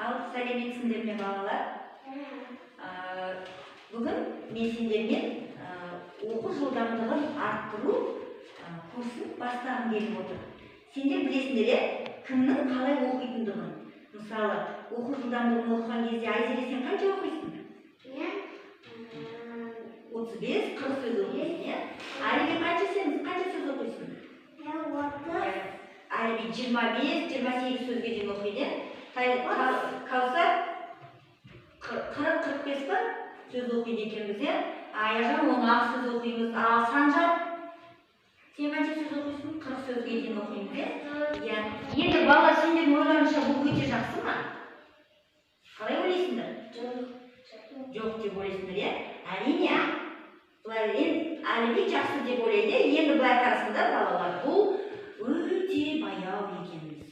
Ал сәлеметсіңдер ме балалар? Бүгін мен сендермен оқу жылдамдығын арттыру курсын бастағым келіп отыр. Сендер білесіңдер, кімнің қалай оқитындығын. Мысалы, оқу жылдамдығын оқыған кезде Айзере сен қанша оқисың? 35-40 сөз оқисың. Әлібек қанша сөз оқисың? 30. Әлібек 25-28 сөзге дейін оқиды. Каусар 40-45 ба сөз оқиды екенбіз. Аяжан 16 сөз оқимыз. Ал Санжар сен қанша сөз оқисың? 40 сөзге дейін оқимыз. Енді бала сендердің ойларыңша бұл өте жақсы ма? Қалай ойлайсыңдар? Жоқ деп ойлайсыңдар, әрине. Әлібек жақсы деп ойлайды. Енді былай қарасыңдар балалар, бұл өте баяу екенбіз.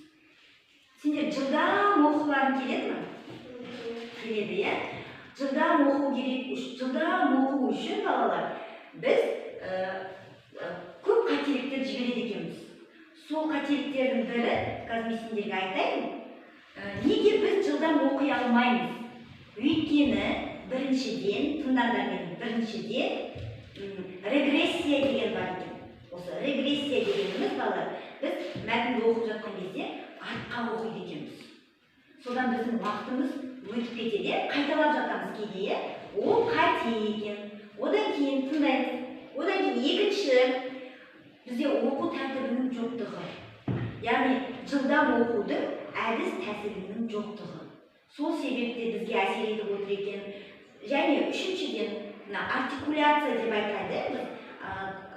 Сендер жылдам оқуларың келеді ме? Келеді, жылдам оқу керек. Жылдам оқу үшін балалар біз көп қателіктер жібереді екенбіз. Сол қателіктердің бірі, қазір мен сендерге айтайын, неге біз жылдам оқи алмаймыз? Өйткені біріншіден, регрессия деген бар екен. Осы регрессия дегеніміз балалар, біз мәтінді оқып жатқан кезде артқа оқиды екенбіз. Содан біздің уақытымыз өтіп кетеді, қайталап жатамыз кейде, ол қате екен. Одан кейін тыңдаймыз. Одан кейін екінші, бізде оқу тәртібінің жоқтығы. Яғни жылдам оқудың әдіс тәсілінің жоқтығы. Сол себепте бізге әсер етіп отыр екен. Және үшіншіден, артикуляция деп айтады.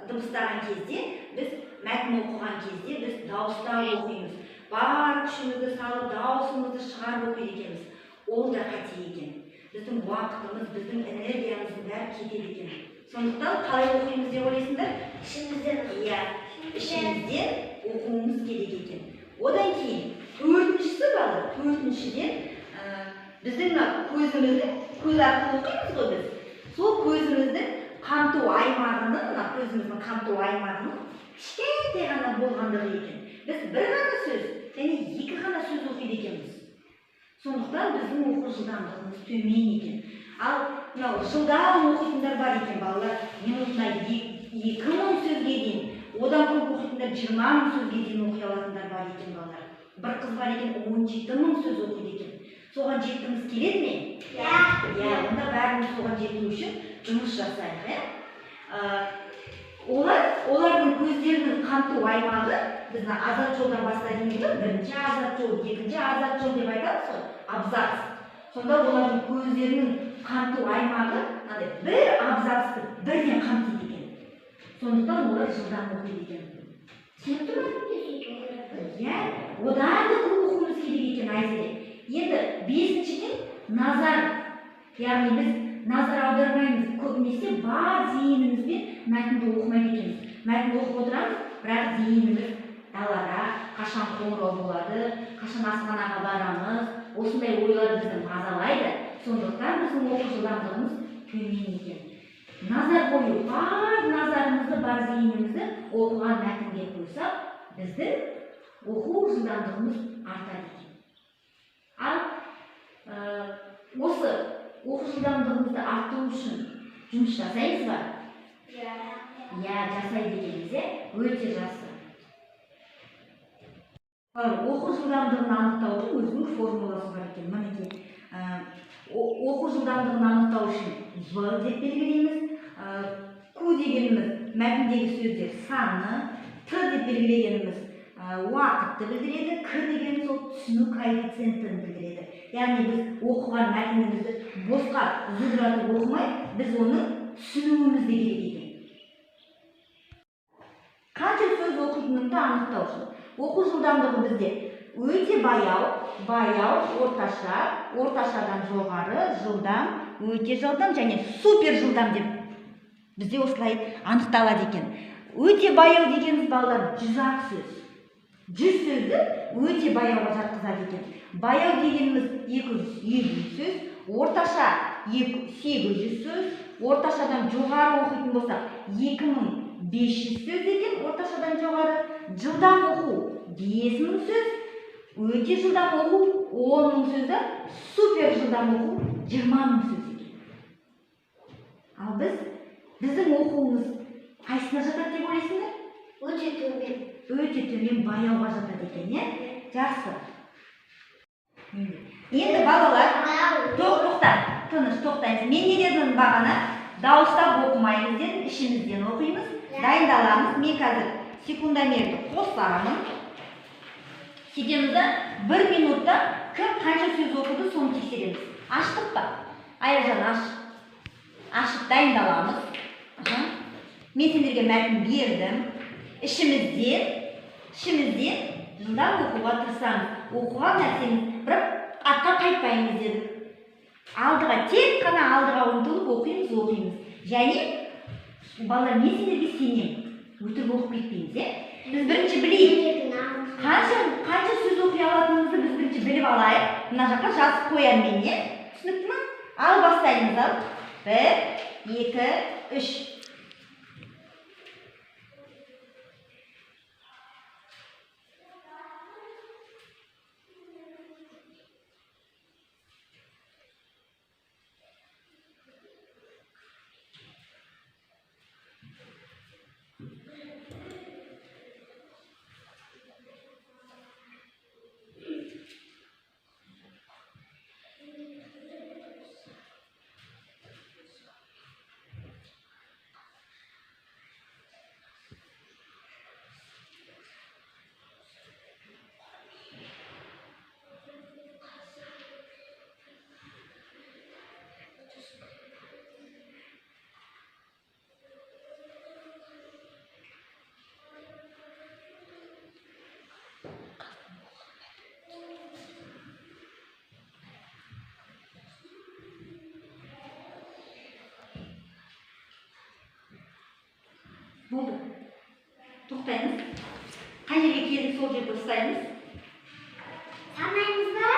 Дыбыстаған кезде, біз мәтін оқыған кезде біз дауыстап оқимыз. Бар күшімізді салып, дауысымызды шығарып оқиды екенбіз. Ол да қате екен. Біздің уақытымыз, біздің энергиямыздың бәрі кетеді екен. Сондықтан қалай оқимыз деп ойлайсыңдар? Ішімізден оқуымыз керек екен. Одан кейін төртіншіден біздің көзімізді, көз арқылы оқимыз ғой біз. Сол көзіміздің қамту аймағының кішкентай ғана болғандығы екен. Біз бір ғана сөз, және екі ғана сөз оқиды екенбіз. Сондықтан біздің оқу жылдамдығымыз төмен екен. Ал жылдам оқитындар бар екен балалар, минутына 2000 сөзге дейін, одан көп оқитындар 20 000 сөзге дейін оқи алатындар бар екен балалар. Бір қыз бар екен, 17 000 сөз оқиды екен. Соған жеткіміз келеді ме? Онда бәріміз соған жету үшін жұмыс жасайық. Олардың көздерінің қамту аймағы, біз азат жолдан бастайтын едік, бірінші азат жол, екінші азат жол деп айтамыз ғой, абзац. Сонда олардың көздерінің қамту аймағы бір абзацты бірден қамтиды екен. Сондықтан олар жылдам оқиды екен. Түсінікті ме? Одан да көп оқуымыз керек екен, Айзере. Енді бесіншіден назар. Яғни біз назар аудармаймыз. Көбінесе бар зейінімізбен мәтінді оқымайды екенбіз. Мәтінді оқып отырамыз, бірақ зейініміз далада, қашан қоңырау болады, қашан асханаға барамыз, осындай ойлар бізді мазалайды. Сондықтан біздің оқу жылдамдығымыз төмен екен. Назар қою, бар назарымызды, бар зейінімізді оқыған мәтінге қойсақ, біздің оқу жылдамдығымыз артады екен. Ал осы оқу жылдамдығымызды арттыру үшін жұмыс жасаймыз ба? Жасайды екенбіз, өте жақсы. Оқу жылдамдығын анықтаудың өзінің формуласы бар екен. Мінекей, оқу жылдамдығын анықтау үшін В деп белгілейміз. Q дегеніміз мәтіндегі сөздер саны, Т деп белгілегеніміз уақытты білдіреді, К дегеніміз ол түсіну коэффициентін білдіреді. Яғни біз оқыған мәтінімізді босқа зудыратып оқымай, біз оны түсінуімізді керек екен. Қанша сөз оқитынымды анықтау үшін. Оқу жылдамдығы бізде өте баяу, орташадан жоғары, жылдам, өте жылдам және супер жылдам деп бізде осылай анықталады екен. Өте баяу дегеніміз балалар 100 сөз. 100 сөзді өте баяуға жатқызады екен. Баяу дегеніміз 250 сөз, орташа 800 сөз, орташадан жоғары оқитын болсақ 2500 сөз екен, орташадан жоғары. Жылдам оқу 5000 сөз, өте жылдам оқу 10 000 сөзді супер жылдам оқу 20 000 сөз екен. Ал біздің оқуымыз қайсына жатады деп ойлайсыңдар? Өте төмен. Өте төмен баяуға жатады екен, е? Жақсы. Енді балалар, тыныш тоқтаймыз. Мен не дедім бағана? Дауыстап оқымаймыз дедім, ішімізден оқимыз. Дайындаламыз. Мен қазір секундомерді қосамын. Сөйтеміз да 1 минутта кім қанша сөз оқыды, соны тексереміз. Аштық па? Айыржан аш. Ашып дайындаламыз. Мен сендерге мәтін бердім. Ішімізден жылдам оқуға тырысамыз. Оқыған нәрсеміз, бірақ артқа қайтпаймыз дедік. Алдыға, тек қана алдыға ұмтылып оқимыз. Және балалар, мен сендерге сенемін. Өтірік оқып кетпейміз, е? Біз бірінші білейік. Қанша сөз оқи алатынымызды біз бірінші біліп алайық. Мына жаққа жазып қояр мен, е? Түсінікті ме? Ал бастаймыз, ал. 1, 2, 3. Болды. Тоқтаймыз. Қай жерге келдік, сол жерде ұстаймыз. Санаймыз ба?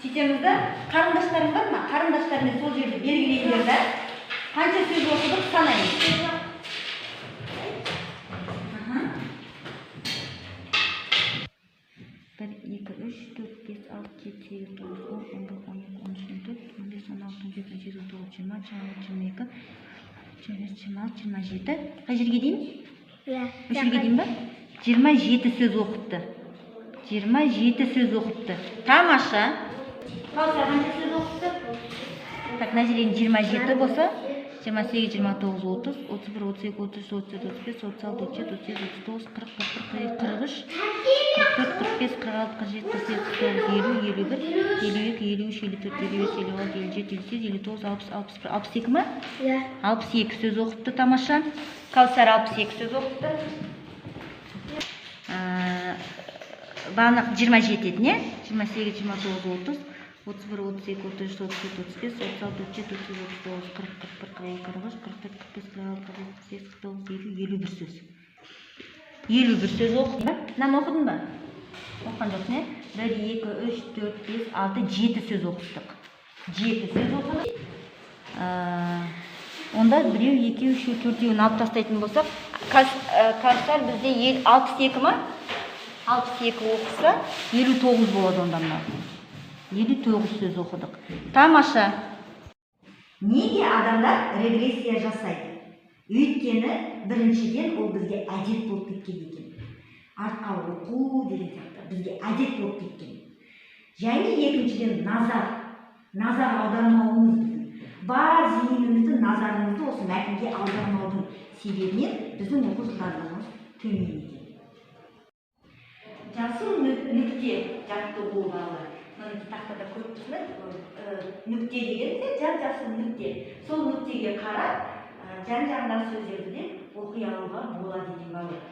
Сөйтеміз да, қарындаштарың бар ма? Қарындаштармен сол жерде белгілеңдер да. Қанша сөз оқыдық, санаймыз. 1, 2, 3, 4, 5, 6, 7, 8, 9, 10, 11, 12, 13, 14, 15, 16, 17, 18, 19, 20, 21, 22, 27. Қай жерге дейін? Осы жерге дейін ба? 27 сөз оқыпты. 27 сөз оқыпты. Тамаша. Қалса қанша сөз оқыпты? Так, мына жерден 27 болса, 28, 29, 30, 31, 32, 33, 34, 35, 36, 37, 38, 39, 40, 41, 42, 43, 44, 45, 46, 47, 48, 49, 50, 51, 52, 53, 54, 55, 56, 57, 58, 59, 60, 61, 62 ма? 62 сөз оқыпты, тамаша. Каусар 62 сөз оқыпты. Бағана 27 еді, не? 28, 29, 30, 31, 32, 33, 34, 35, 36, 37, 38, 39, 40, 41, 42, 43, 44, 45, 46, 47, 58, 59, 60, 61 сөз. 51 сөз оқыдың ба? Мынаны оқыдың ба? Оқыған жоқсың, не? 1, 2, 3, 4, 5, 6, 7 сөз оқыдық. 7 сөз оқыдық. Онда біреу, екеу, үшеу, төртеуін алып тастайтын болсақ, Каусар бізде 62 ма? 62 оқыса 59 болады онда мына. 59 сөз оқыдық. Тамаша. Неге адамдар регрессия жасайды? Өйткені біріншіден ол бізге әдет болып кеткен екен. Артқа оқу деген сияқты бізге әдет болып кеткен. Және екіншіден назар аудармауымыз біздің. Бар зейінімізді, назарымызды осы мәтінге аудармаудың себебінен біздің оқу жылдамдығымыз төмен екен. Жасыл нүкте жаттығу балалар. Мына тақтада көріп тұрсыңдар, нүкте дегенде жасыл нүкте. Сол нүктеге қарап, жан-жағындағы сөздерді де оқи алуға болады екен балалар.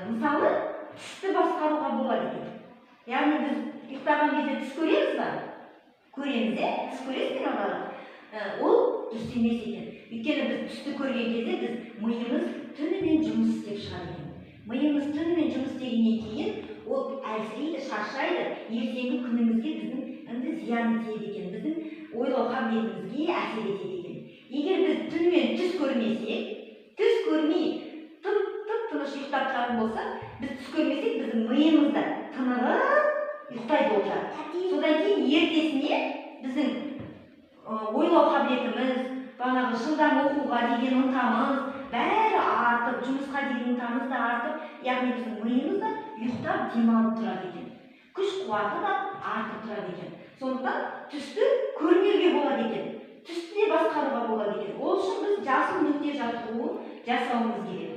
Мысалы, тісті басқаруға болады екен. Яғни біз ұйықтаған кезде тіс көреміз ба? Көреміз, тіс көресіз бе балалар? Ол дұрыс емес екен. Өйткені біз түсті көрген кезде біз миымыз түнімен жұмыс істеп шығады екен. Миымыз түнімен жұмыс істегеннен кейін ол әлсірейді, шаршайды, ертеңгі күнімізге біздің зиян етеді екен, біздің ойлау қабілетімізге әсер етеді екен. Егер біз түнімен түс көрмесек, түс көрмей тып-тыныш ұйықтап тұратын болсақ, біз түс көрмесек, біздің миымыз да тынығып ұйықтайды болып жатыр. Содан кейін ертесіне біздің ойлау қабілетіміз, бағанағы жылдам оқуға деген ынтамыз бәрі артып, жұмысқа деген ынтамыз да артып, яғни біздің миымыз да ұйықтап демалып тұрады екен. Күш қуаты да артып тұрады екен. Сондықтан түсті көрмеуге болады екен. Түсті де басқаруға болады екен. Ол үшін біз жасыл нүкте жаттығуын жасауымыз керек.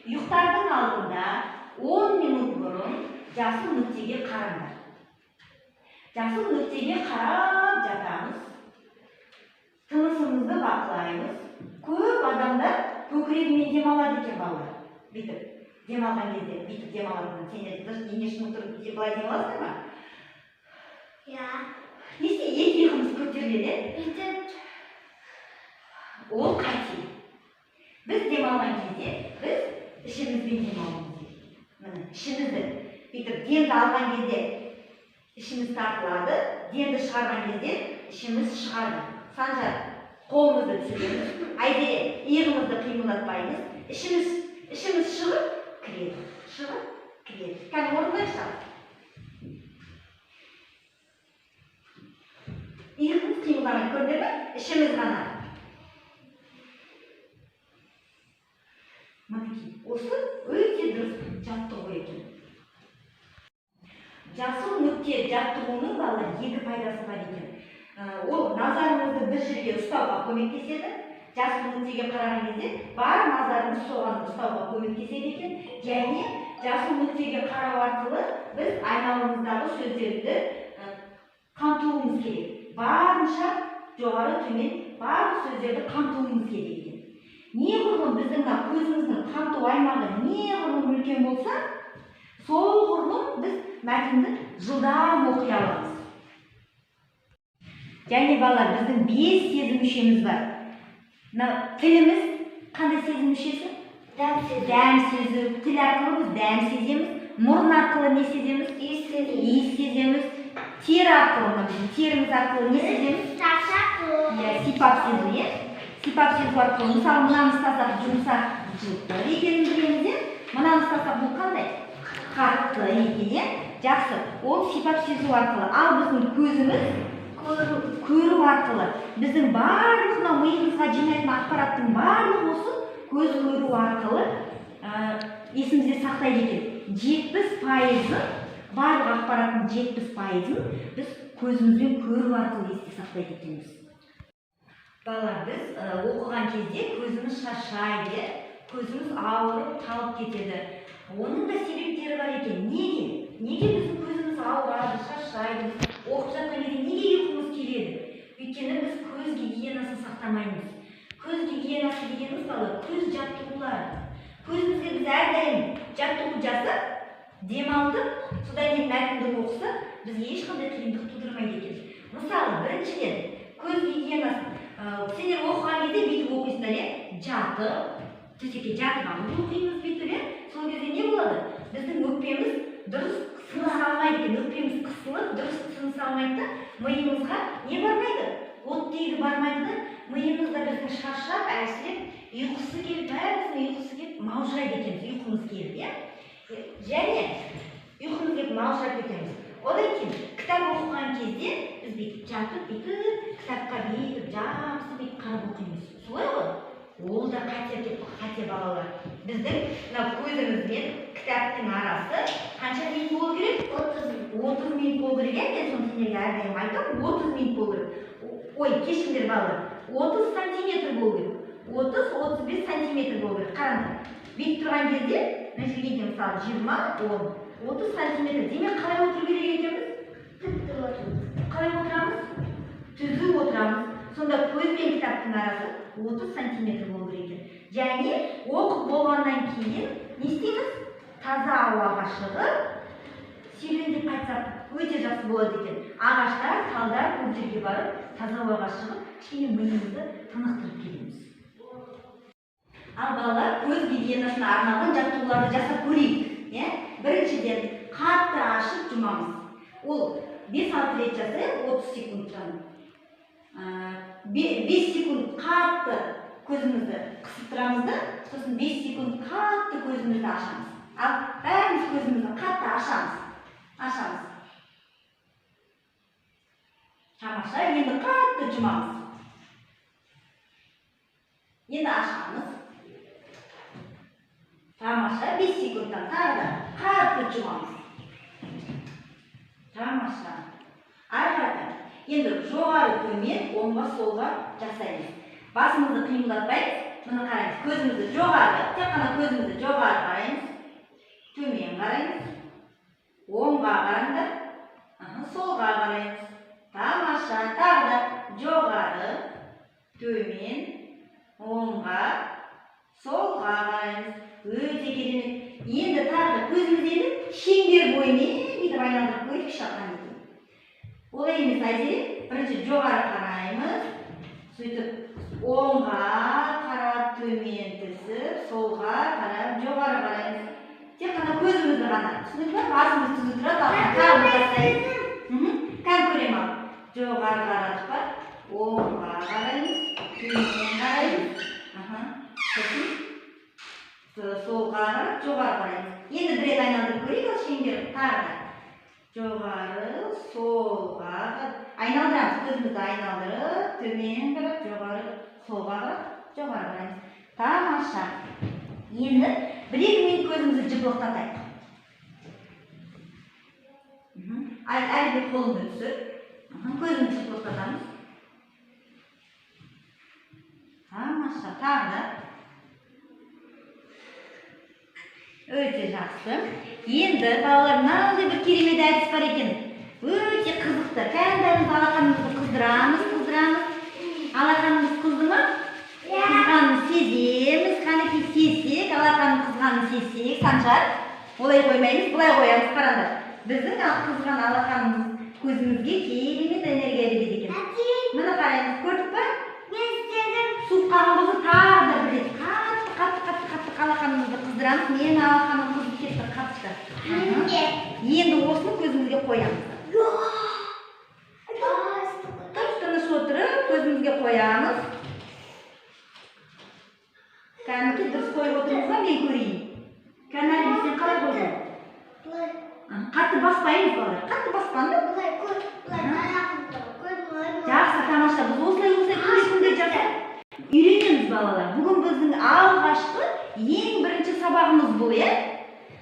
Ұйықтардың алдында 10 минут бұрын жасыл нүктеге қараңдар. Жасыл нүктеге қарап жатамыз. Тынысымызды бақылаймыз. Көп адамдар көкірегімен демалады екен балалар. Бүйтіп демалған кезде, бүйтіп демалады. Сендер дене шынықтырып былай демаласыңдар ма? Иә. Несе екі иығымыз көтеріледі? Бүйтіп. Ол қате. Біз демалған кезде, біз ішімізбен демалуымыз керек. Міне, ішімізді бүйтіп демді алған кезде ішіміз тартылады, демді шығарған кезде ішіміз шығады. Санжар, қолымызды түсіреміз, айдере иығымызды қимылдатпаймыз, ішіміз шығып кіреді, шығып кіреді. Кәні орындайықшы. Иығымыз қимылдамайды, көрдіңіз бе? Ішіміз ғана. Мінекей, осы өте дұрыс жаттығу екен. Жасыл нүкте жаттығуының балалар екі пайдасы бар екен. Ол назарымызды бір жерге ұстауға көмектеседі. Жасыл нүктеге қараған кезде бар назарымыз соған ұстауға көмектеседі екен. Және жасыл нүктеге қарау арқылы біз айналамыздағы сөздерді қамтуымыз керек. Барынша жоғары төмен барлық сөздерді қамтуымыз керек екен. Неғұрлым біздің көзіміздің қамту аймағы неғұрлым үлкен болса, соғұрлым біз мәтінді жылдам оқи аламыз. Және балалар, біздің 5 сезім мүшеміз бар. Тіліміз қандай сезім мүшесі? Дәм сезім. Тіл арқылы біз дәм сеземіз. Мұрын арқылы не сеземіз? Иіс сеземіз. Тері арқылы, теріміз арқылы не сеземіз? Сипап сезу, е? Сипап сезу арқылы, мысалы, мынаны ұстасақ жұмсақ жылтыр екенін білеміз, мынаны ұстасақ бұл қандай? Қатты екен, жақсы. Ол сипап сезу арқылы. Ал біздің көзіміз көру арқылы. Біздің барлық миымызға жинайтын ақпараттың барлығы осы көз көру арқылы есімізде сақтайды екен. 70% барлық ақпараттың 70%-ын біз көзімізбен көру арқылы есте сақтайды екенбіз. Балалар, біз оқыған кезде көзіміз шаршайды, көзіміз ауырып, талып кетеді. Оның да себептері бар екен. Неге? Неге біздің көзіміз ауырады, шаршайды? Оқып жатқан кезде неге ұйқымыз келеді? Өйткені біз көз гигиенасын сақтамаймыз. Көз гигиенасы дегеніміз балалар, көз жаттығулары. Көзімізге біз әрдайым жаттығу жасап, демалтып, содан кейін мәтінді оқысақ, біз ешқандай қиындық тудырмайды екен. Мысалы, біріншіден, көз гигиенасын сендер оқыған кезде бүйтіп оқисыңдар, жатып, төсекке жатқанды оқимыз бүйтіп, сол кезде не болады? Біздің өкпеміз дұрыс тыныс алмайды екен, өкпеміз қысылып, дұрыс тыныс алмайды да, миымызға не бармайды? Оттегі бармайды да, миымызда біздің шаршап, әлсіреп, ұйқысы келіп, бәріміздің ұйқысы келіп, маужырайды екенбіз, ұйқымыз келіп, және ұйқымыз келіп, маужырап кетеміз. Одан кейін кітап оқыған кезде біз бүйтіп жатып, кітапқа бүйтіп жақсы бүйтіп қарап оқимыз. Солай ғой? Ол да қате балалар. Біздің көзіміз бен кітаптың арасы қанша минут болу керек? 30 минут болу керек. Мен соны сендерге әрдайым айтамын, 30 минут болу керек. Ой, кешіңдер балалар. 30 сантиметр болу керек. 30-35 сантиметр болу керек. Қараңдар. Бүйтіп тұрған кезде, мына жерге мысалы 20-30 сантиметр. Демек қалай отыру керек екенбіз? Қалай отырамыз? Түзу отырамыз. Сонда көз бен кітаптың арасы 30 сантиметр болу керек екен. Және оқып болғаннан кейін не істейміз? Таза ауаға шығып, серуендеп қайтсақ өте жақсы болады екен. Ағаштар, талдар, көп жерге барып, таза ауаға шығып, кішкене миымызды тынықтырып келеміз. Ал балалар, көз гигиенасына арналған жаттығуларды жасап көрейік. Біріншіден қатты ашып жұмамыз. Ол 5-6 рет жасайық, 30 секундтан. 5 секунд қатты көзімізді қысып тұрамыз да, сосын 5 секунд қатты көзімізді ашамыз. Ал бәріміз көзімізді қатты ашамыз. Тамаша, енді қатты жұмамыз. Енді ашамыз. Тамаша, 5 секундтан тағы да қатты жұмамыз. Тамаша. Арқадан. Енді жоғары төмен, оңға солға жасаймыз. Басымызды қимылдатпаймыз. Мұны қараймыз. Көзімізді жоғары, тек қана көзімізді жоғары қараймыз. Төмен қараймыз. Оңға қараңдар. Солға қараймыз. Тамаша. Тағы да жоғары, төмен, оңға, солға қараймыз. Өте керемет. Енді тағы да көзімізді шеңбер бойымен бүйтіп айналдырып көрейік шаққан екен. Олай емес Айзере, бірінші жоғары қараймыз. Сөйтіп оңға қарап төмен түсіп, солға қарап жоғары қараймыз. Тек қана көзімізді ғана. Түсіндің бе? Басымыз түзу тұрады, қарымыз жасаймыз. Кән көрем ал. Жоғары қарадық па? Оңға қараймыз, төмен қараймыз. Солға қарап, жоғары қараймыз. Енді бір рет айналдырып көрейік ал шеңбер тағы да. Жоғары, солға айналдырамыз. Көзімізді айналдырып, төмен қарап, жоғары, солға қарап, жоғары қараймыз. Тамаша. Енді бір-екі минут көзімізді жыпылықтатайық. Әлде қолыңды түсір. Көзімізді жыпылықтатамыз. Тамаша. Тағы да. Өте жақсы. Енді балалар, мынандай бір керемет әдіс бар екен. Өте қызықты. Кәндіміз алақанымызды қыздырамыз. Алақанымыз қызды ма? Қызғанын сеземіз. Қанекей сезсек, алақанын қызғанын сезсек, Санжар. Олай қоймаймыз, бұлай қоямыз. Қараңдар. Біздің қызған алақанымыз көзімізге керемет энергия береді екен. Мына қараймыз, көрдік па? Суыққанымызды тағы да бір рет қатты алақанымызды қыздырамыз. Мен алақаным қызып кетті қатты. Енді осыны көзімізге қоямыз. Тыныш отырып, көзімізге қоямыз. Кәнекей дұрыс қойып отырмыз ба, мен көрейін. Кәнәлі сен қалай қойдың? Қатты баспаймыз балалар. Қатты баспанды? Жақсы, тамаша. Біз осылай күнде жасап үйренеміз балалар. Бүгін біздің алғашқы ең бірінші сабағымыз бұл, е?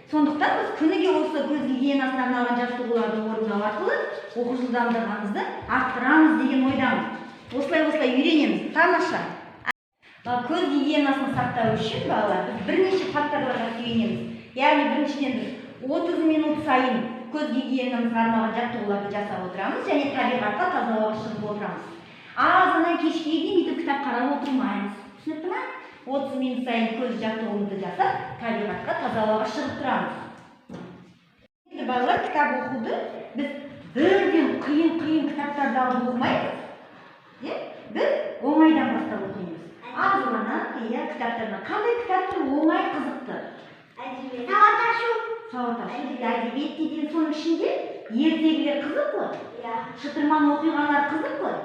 Сондықтан біз күніге осы көз гигиенасына арналған жаттығуларды орындау арқылы оқу жылдамдығымызды арттырамыз деген ойдамыз. Осылай үйренеміз. Тамаша. Көз гигиенасын сақтау үшін балалар біз бірнеше факторларға сүйенеміз. Яғни біріншіден біз 30 минут сайын көз гигиенамызға арналған жаттығуларды жасап отырамыз және табиғатқа таза ауаға шығып отырамыз. Азынан кешке дейін бүйтіп кітап қарап отырмаймыз. Түсінікті ме? 30 минут сайын көз жаттығуымызды жасап, табиғатқа таза ауаға шығып тұрамыз. Енді балалар, кітап оқуды біз бірден қиын кітаптарды алып оқымаймыз. Біз оңайдан бастап оқимыз. Азғана кітаптарына. Қандай кітаптар оңай қызықты? Сауат ашу дейді, әдебиет деген соның ішінде ертегілер қызық қой. Шытырман оқиғалар қызық қой.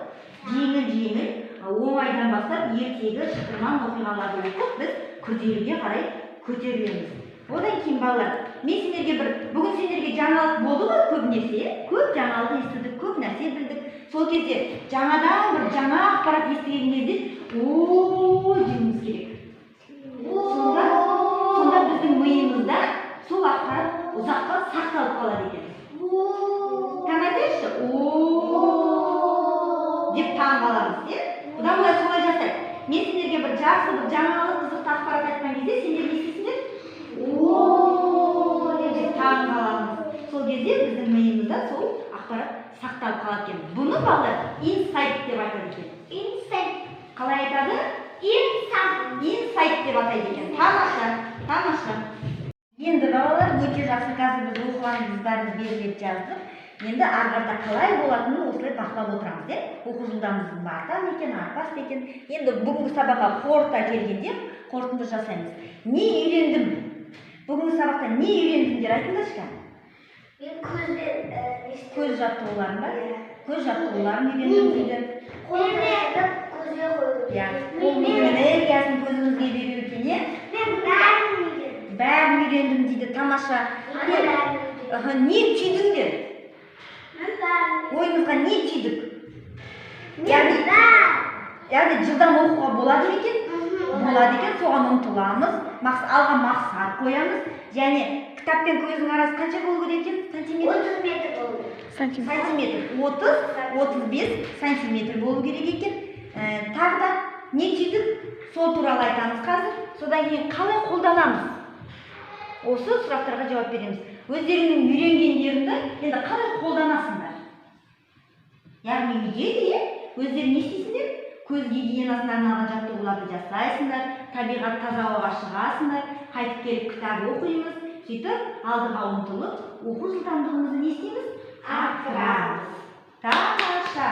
Жеңіл, оңайдан бастап ертегі шытырман оқиғаларды оқып, біз күрделіге қарай көтерілеміз. Одан кейін балалар, бүгін сендерге жаңалық болды ғой көп нәрсе, көп жаңалық естідік, көп нәрсе білдік. Сол кезде жаңадан бір жаңа ақпарат естіген кезде, деуіміз керек. Сонда біздің миымызда сол ақпарат ұзаққа сақталып қалады екен. Қанатайшы, деп таң қаламыз, бұдан былай солай жасайды. Мен сендерге бір жақсы, бір жаңалық қызықты ақпарат айтқан кезде, сендер не істейсіңдер? Деп таң қаламыз. Сол кезде біздің миымызда сол ақпарат сақталып қалады екен. Бұны балалар инсайт деп айтады екен. Инсайт. Қалай айтады? Инсайт деп атайды екен. Тамаша. Енді балалар, өте жақсы, қазір біз оқығанымыз бәріміз белгілеп жаздық. Енді арқарда қалай болатынын осылай бақылап отырамыз, оқу жылдамдығымыз артады екен, артпайды екен. Енді бүгінгі сабаққа қорыта келгенде қорытынды жасаймыз. Не үйрендім? Бүгінгі сабақта не үйрендіңдер, айтыңдаршы? Мен көз жаттығуларын ба? Көз жаттығуларын үйрендім дейді. Қолдың энергиясын көзімізге беру екен, Мен бәрін үйрендім дейді. Тамаша. Не түйдіңдер? Ойымызға не түйдік? яғни жылдам оқуға болады ма екен? Болады екен, соған ұмтыламыз, алға мақсат қоямыз. Және кітаппен көздің арасы қанша болу керек екен? Сантиметр? 30 метр болу керек. Сантиметр. 30-35 сантиметр болу керек екен. Тағы да не түйдік? Сол туралы айтамыз қазір. Содан кейін қалай қолданамыз? Осы сұрақтарға жауап береміз. Өздеріңнің үйренгендеріңді енді қалай қолданасыңдар? Яғни үйде де өздері не істейсіңдер? Көз гигиенасына арналған жаттығуларды жасайсыңдар, табиғат таза ауаға шығасыңдар, қайтып келіп кітап оқимыз, сөйтіп алдыға ұмтылып, оқу жылдамдығымызды не істейміз? Арттырамыз. Тамаша.